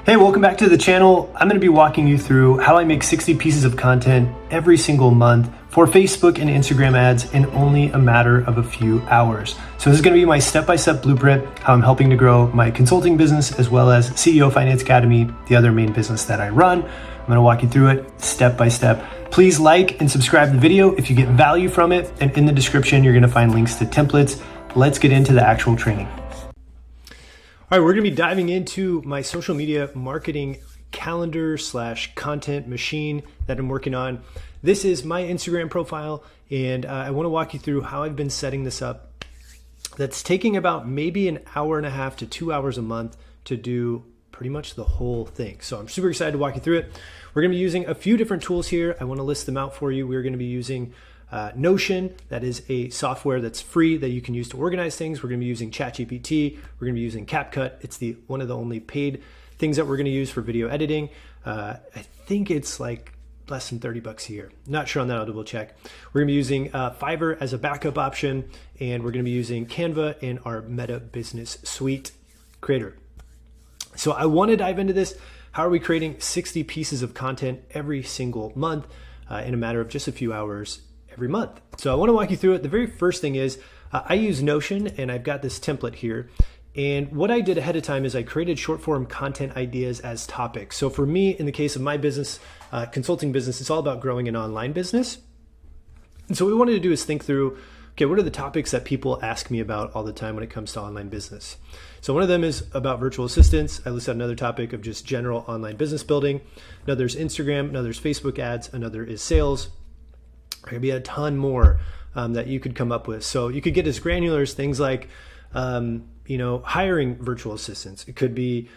Hey, welcome back to the channel. I'm going to be walking you through how I make 60 pieces of content every single month for Facebook and Instagram ads in only a matter of a few hours. So this is going to be my step-by-step blueprint, how I'm helping to grow my consulting business as well as CEO Finance Academy, the other main business that I run. I'm going to walk you through it step by step. Please like and subscribe to the video if you get value from it. And in the description, you're going to find links to templates. Let's get into the actual training. All right, we're going to be diving into my social media marketing calendar / content machine that I'm working on. This is my Instagram profile, and I want to walk you through how I've been setting this up. That's taking about maybe an hour and a half to 2 hours a month to do pretty much the whole thing. So I'm super excited to walk you through it. We're going to be using a few different tools here. I want to list them out for you. We're going to be using Notion, that is a software that's free that you can use to organize things. We're going to be using ChatGPT. We're going to be using Capcut. It's one of the only paid things that we're going to use for video editing. I think it's like less than $30 a year. Not sure on that, I'll double check. We're going to be using Fiverr as a backup option, and we're going to be using Canva in our Meta Business Suite creator. So I want to dive into this. How are we creating 60 pieces of content every single month in a matter of just a few hours every month? So I want to walk you through it. The very first thing is I use Notion, and I've got this template here. And what I did ahead of time is I created short form content ideas as topics. So for me, in the case of my business, consulting business, it's all about growing an online business. And so what we wanted to do is think through, okay, what are the topics that people ask me about all the time when it comes to online business? So one of them is about virtual assistants. I listed another topic of just general online business building. Another is Instagram, another is Facebook ads, another is sales. There could be a ton more that you could come up with. So you could get as granular as things like, hiring virtual assistants. It could be,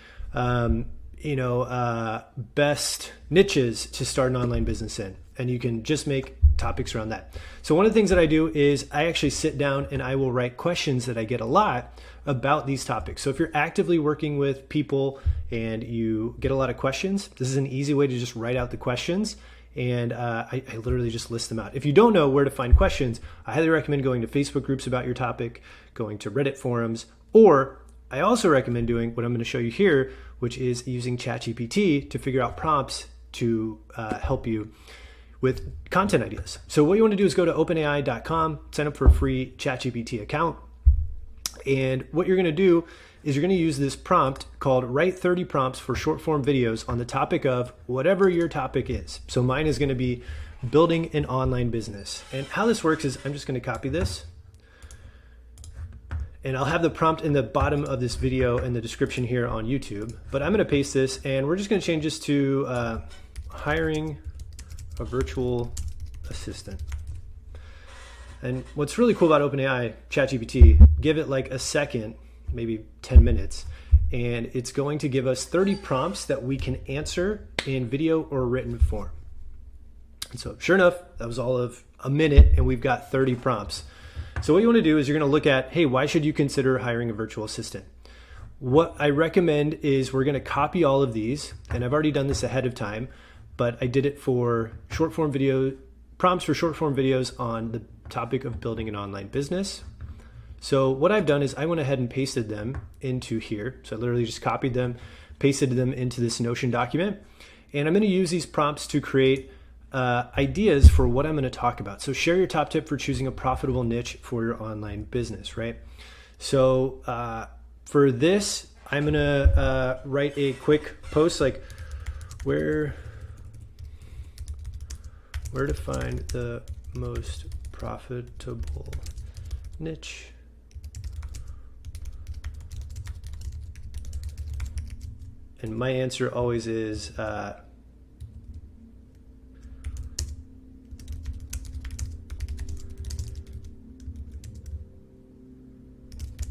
best niches to start an online business in, and you can just make topics around that. So one of the things that I do is I actually sit down and I will write questions that I get a lot about these topics. So if you're actively working with people and you get a lot of questions, this is an easy way to just write out the questions. And I literally just list them out. If you don't know where to find questions, I highly recommend going to Facebook groups about your topic, going to Reddit forums, or I also recommend doing what I'm going to show you here, which is using ChatGPT to figure out prompts to help you with content ideas. So what you want to do is go to openai.com, sign up for a free ChatGPT account. And what you're going to do is you're going to use this prompt called write 30 prompts for short form videos on the topic of whatever your topic is. So mine is going to be building an online business. And how this works is I'm just going to copy this, and I'll have the prompt in the bottom of this video in the description here on YouTube, but I'm going to paste this, and we're just going to change this to hiring a virtual assistant. And what's really cool about OpenAI, ChatGPT, give it like a second, maybe 10 minutes, and it's going to give us 30 prompts that we can answer in video or written form. And so sure enough, that was all of a minute, and we've got 30 prompts. So what you want to do is you're going to look at, hey, why should you consider hiring a virtual assistant? What I recommend is we're going to copy all of these, and I've already done this ahead of time, but I did it for short form video, prompts for short form videos on the topic of building an online business. So what I've done is I went ahead and pasted them into here. So I literally just copied them, pasted them into this Notion document, and I'm going to use these prompts to create ideas for what I'm going to talk about. So share your top tip for choosing a profitable niche for your online business, right? So for this, I'm going to write a quick post like where to find the most profitable niche and my answer always is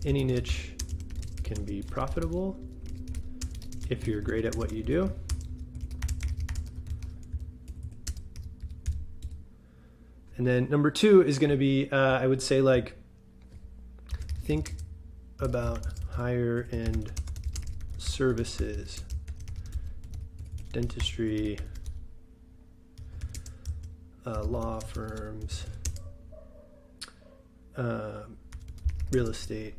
any niche can be profitable if you're great at what you do. And then number 2 is going to be, I would say, like, think about higher end services, dentistry, law firms, real estate.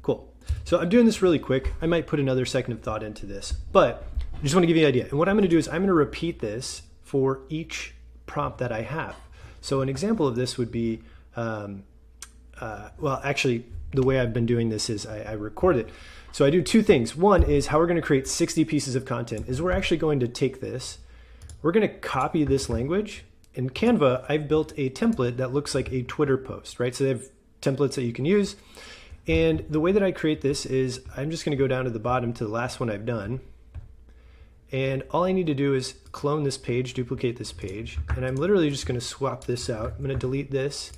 Cool. So I'm doing this really quick. I might put another second of thought into this, but I just want to give you an idea. And what I'm going to do is I'm going to repeat this for each prompt that I have. So an example of this would be, well, actually, the way I've been doing this is I record it. So I do two things. One is how we're going to create 60 pieces of content is we're actually going to take this, we're going to copy this language. In Canva, I've built a template that looks like a Twitter post, right? So they have templates that you can use. And the way that I create this is I'm just going to go down to the bottom to the last one I've done. And all I need to do is clone this page, duplicate this page, and I'm literally just going to swap this out. I'm going to delete this,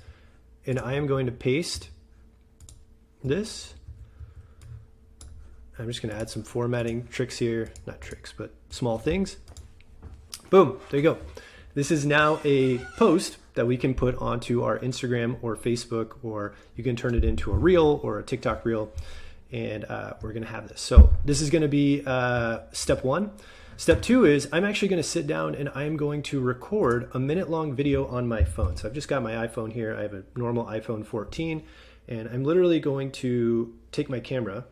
and I am going to paste this. I'm just going to add some formatting tricks here, not tricks, but small things. Boom, there you go. This is now a post that we can put onto our Instagram or Facebook, or you can turn it into a reel or a TikTok reel, and we're going to have this. So this is going to be step one. Step two is I'm actually going to sit down and I'm going to record a minute-long video on my phone. So I've just got my iPhone here. I have a normal iPhone 14, and I'm literally going to take my camera,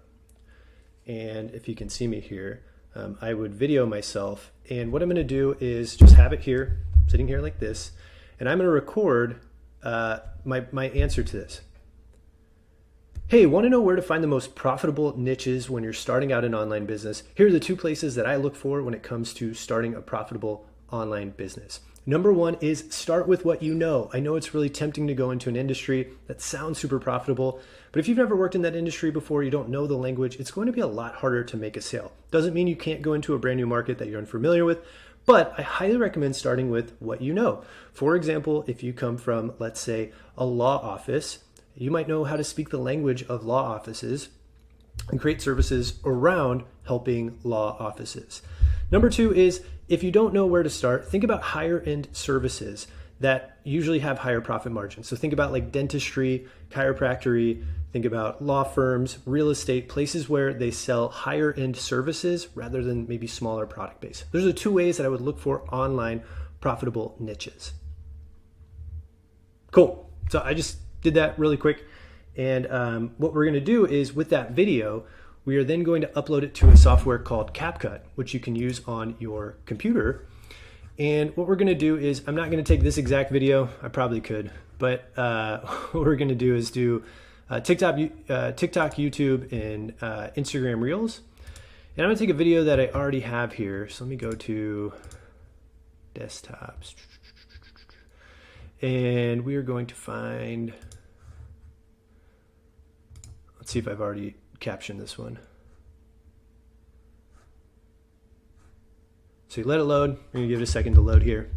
and if you can see me here, I would video myself. And what I'm going to do is just have it here, sitting here like this, and I'm going to record my answer to this. Hey, want to know where to find the most profitable niches when you're starting out an online business? Here are the two places that I look for when it comes to starting a profitable online business. Number one is start with what you know. I know it's really tempting to go into an industry that sounds super profitable, but if you've never worked in that industry before, you don't know the language, it's going to be a lot harder to make a sale. Doesn't mean you can't go into a brand new market that you're unfamiliar with, but I highly recommend starting with what you know. For example, if you come from, let's say, a law office, you might know how to speak the language of law offices and create services around helping law offices. Number two is if you don't know where to start, think about higher end services that usually have higher profit margins. So think about like dentistry, chiropractic, think about law firms, real estate, places where they sell higher end services rather than maybe smaller product base. Those are two ways that I would look for online profitable niches. Cool. So I just did that really quick. And what we're going to do is with that video, we are then going to upload it to a software called Capcut, which you can use on your computer. And what we're going to do is, I'm not going to take this exact video. I probably could, but what we're going to do is do TikTok, YouTube, and Instagram Reels. And I'm going to take a video that I already have here. So let me go to desktops. And we are going to find, let's see if I've already captioned this one. So you let it load. We're going to give it a second to load here.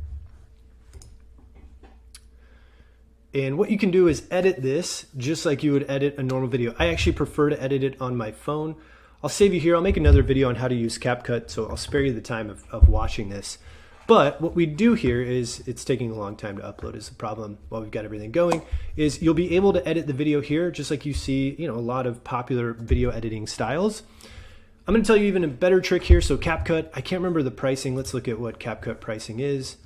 And what you can do is edit this just like you would edit a normal video. I actually prefer to edit it on my phone. I'll save you here. I'll make another video on how to use Capcut, so I'll spare you the time of watching this. But what we do here is, it's taking a long time to upload is the problem while we've got everything going, is you'll be able to edit the video here just like you see, a lot of popular video editing styles. I'm going to tell you even a better trick here. So Capcut, I can't remember the pricing. Let's look at what Capcut pricing is.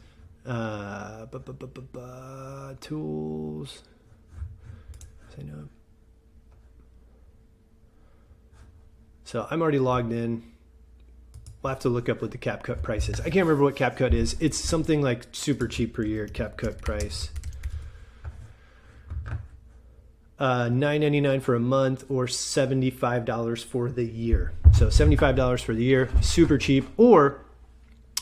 Tools. Sign up. So I'm already logged in. We'll have to look up what the Capcut price is. I can't remember what Capcut is. It's something like super cheap per year. Capcut price. $9.99 for a month or $75 for the year. So $75 for the year, super cheap. Or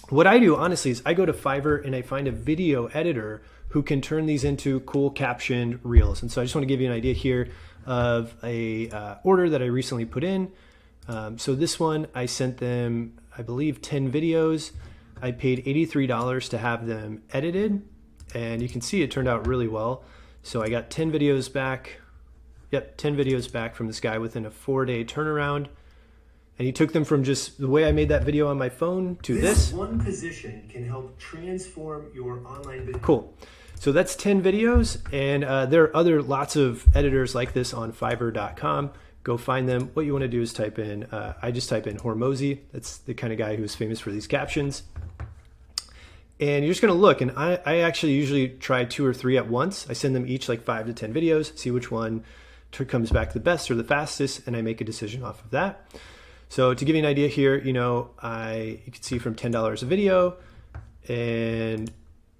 what I do honestly is I go to Fiverr and I find a video editor who can turn these into cool captioned reels. And so I just want to give you an idea here of a order that I recently put in. So this one, I sent them, I believe, 10 videos. I paid $83 to have them edited, and you can see it turned out really well. So I got 10 videos back. Yep, 10 videos back from this guy within a 4-day turnaround. And he took them from just the way I made that video on my phone to this. One position can help transform your online business. Cool. So that's 10 videos, and there are lots of editors like this on Fiverr.com. Go find them. What you want to do is type in, I just type in Hormozy. That's the kind of guy who's famous for these captions. And you're just going to look, and I actually usually try 2 or 3 at once. I send them each like 5 to 10 videos, see which one comes back the best or the fastest, and I make a decision off of that. So to give you an idea here, you can see from $10 a video and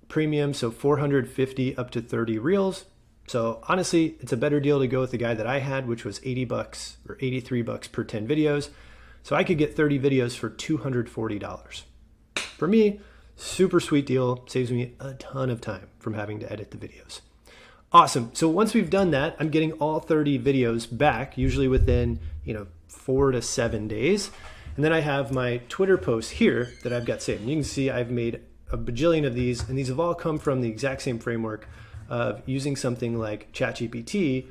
premium, so 450 up to 30 reels. So honestly, it's a better deal to go with the guy that I had, which was $80 or $83 per 10 videos. So I could get 30 videos for $240. For me, super sweet deal, saves me a ton of time from having to edit the videos. Awesome. So once we've done that, I'm getting all 30 videos back, usually within 4 to 7 days. And then I have my Twitter posts here that I've got saved. And you can see I've made a bajillion of these, and these have all come from the exact same framework of using something like ChatGPT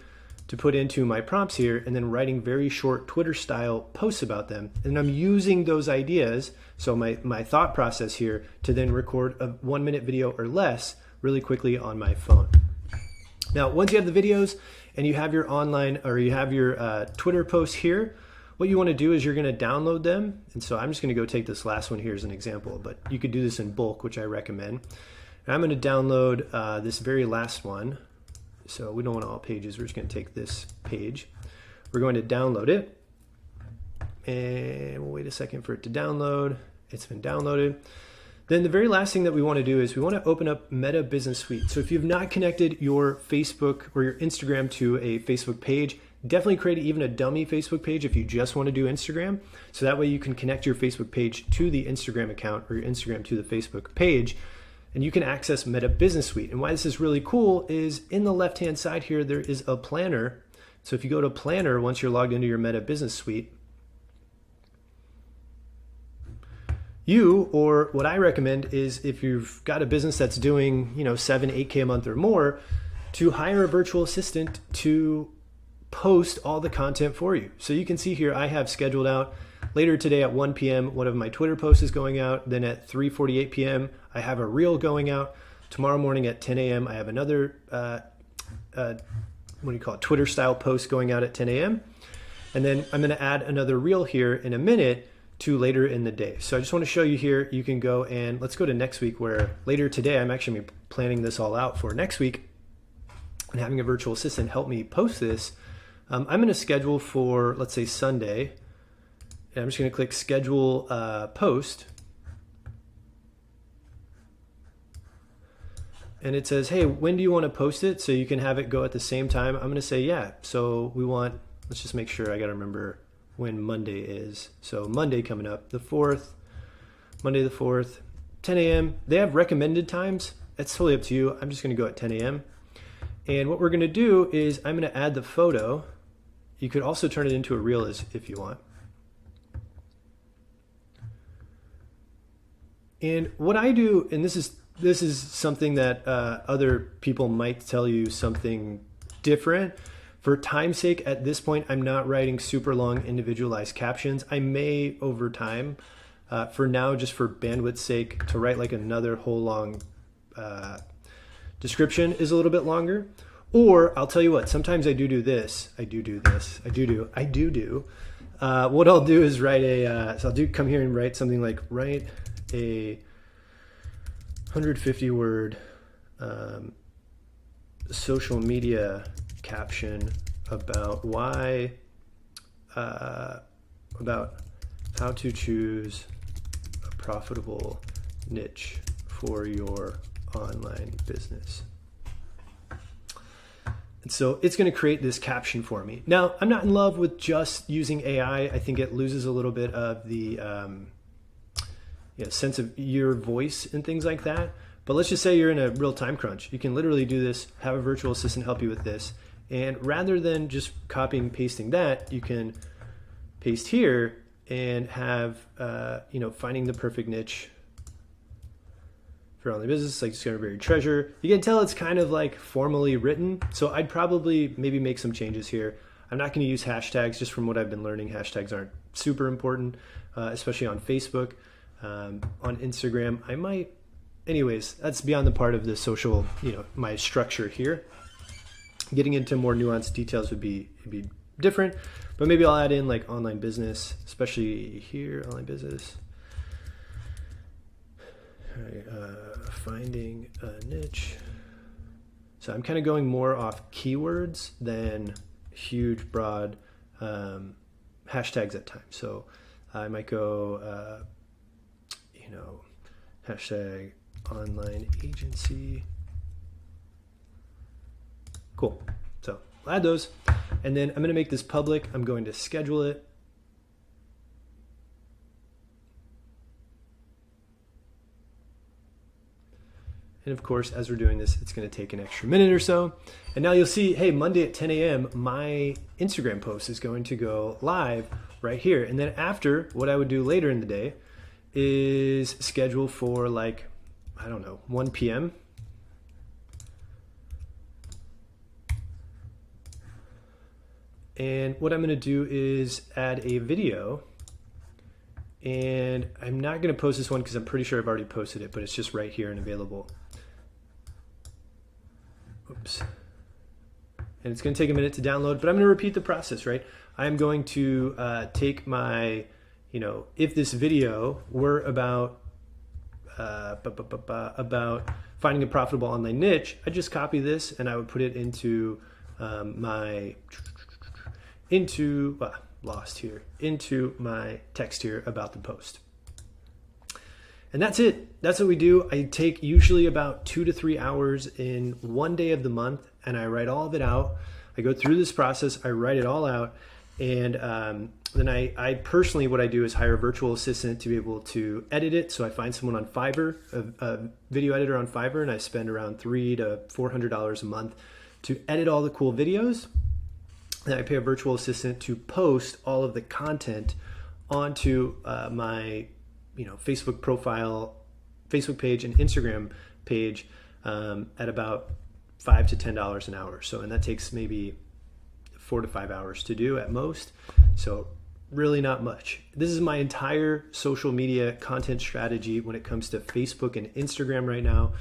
to put into my prompts here and then writing very short Twitter style posts about them. And I'm using those ideas, so my thought process here, to then record a 1-minute video or less really quickly on my phone. Now, once you have the videos and you have your online or you have your Twitter posts here, what you want to do is you're going to download them. And so I'm just going to go take this last one here as an example, but you could do this in bulk, which I recommend. And I'm going to download this very last one. So we don't want all pages. We're just going to take this page. We're going to download it. And we'll wait a second for it to download. It's been downloaded. Then the very last thing that we want to do is we want to open up Meta Business Suite. So if you've not connected your Facebook or your Instagram to a Facebook page, definitely create even a dummy Facebook page if you just want to do Instagram. So that way you can connect your Facebook page to the Instagram account or your Instagram to the Facebook page, and you can access Meta Business Suite. And why this is really cool is in the left-hand side here, there is a planner. So if you go to Planner, once you're logged into your Meta Business Suite, or what I recommend is if you've got a business that's doing 7, 8K a month or more, to hire a virtual assistant to post all the content for you. So you can see here, I have scheduled out later today at 1 p.m. one of my Twitter posts is going out. Then at 3:48 p.m. I have a reel going out. Tomorrow morning at 10 a.m. I have another Twitter style post going out at 10 a.m. And then I'm going to add another reel here in a minute to later in the day. So I just want to show you here, you can go and let's go to next week, where later today I'm actually planning this all out for next week and having a virtual assistant help me post this. I'm going to schedule for, let's say, Sunday. And I'm just going to click schedule post. And it says, hey, when do you want to post it? So you can have it go at the same time. I'm going to say, yeah. So let's just make sure I got to remember when Monday is. So Monday coming up, Monday the 4th, 10 a.m. They have recommended times. It's totally up to you. I'm just going to go at 10 a.m. And what we're going to do is I'm going to add the photo. You could also turn it into a reel if you want. And what I do, and this is something that other people might tell you something different. For time's sake, at this point, I'm not writing super long individualized captions. I may over time, for now, just for bandwidth's sake, to write like another whole long description is a little bit longer. Or I'll tell you what, sometimes I do this. What I'll do is write come here and write something like, write a 150 word social media caption about about how to choose a profitable niche for your online business. And so it's going to create this caption for me. Now, I'm not in love with just using AI. I think it loses a little bit of the sense of your voice and things like that. But let's just say you're in a real time crunch. You can literally do this, have a virtual assistant help you with this. And rather than just copying and pasting that, you can paste here and have, finding the perfect niche for online business, like discover treasure. You can tell it's kind of like formally written. So I'd probably maybe make some changes here. I'm not going to use hashtags. Just from what I've been learning, hashtags aren't super important, especially on Facebook. On Instagram, I might. Anyways, that's beyond the part of the social, my structure here. Getting into more nuanced details would be different, but maybe I'll add in like online business, especially here, online business. All right, finding a niche. So I'm kind of going more off keywords than huge, broad hashtags at times. So I might go, hashtag online agency. Cool. So I'll add those. And then I'm going to make this public. I'm going to schedule it. And of course, as we're doing this, it's going to take an extra minute or so. And now you'll see, hey, Monday at 10 a.m., my Instagram post is going to go live right here. And then after, what I would do later in the day is schedule for 1 p.m. And what I'm going to do is add a video. And I'm not going to post this one because I'm pretty sure I've already posted it, but it's just right here and available. Oops. And it's going to take a minute to download, but I'm going to repeat the process, right? I'm going to take my, if this video were about finding a profitable online niche, I just copy this and I would put it into into my text here about the post. And that's it. That's what we do. I take usually about 2 to 3 hours in one day of the month, and I write all of it out. I go through this process, I write it all out, and then I personally, what I do is hire a virtual assistant to be able to edit it. So I find someone on Fiverr, a video editor on Fiverr, and I spend around $300 to $400 a month to edit all the cool videos. And I pay a virtual assistant to post all of the content onto my Facebook profile, Facebook page, and Instagram page at about $5 to $10 an hour. So, and that takes maybe 4 to 5 hours to do at most. So really not much. This is my entire social media content strategy when it comes to Facebook and Instagram right now.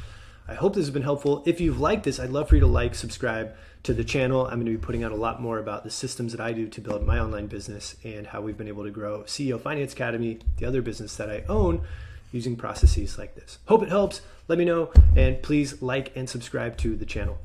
I hope this has been helpful. If you've liked this, I'd love for you to subscribe to the channel. I'm going to be putting out a lot more about the systems that I do to build my online business and how we've been able to grow CEO Finance Academy, the other business that I own, using processes like this. Hope it helps. Let me know, and please like and subscribe to the channel.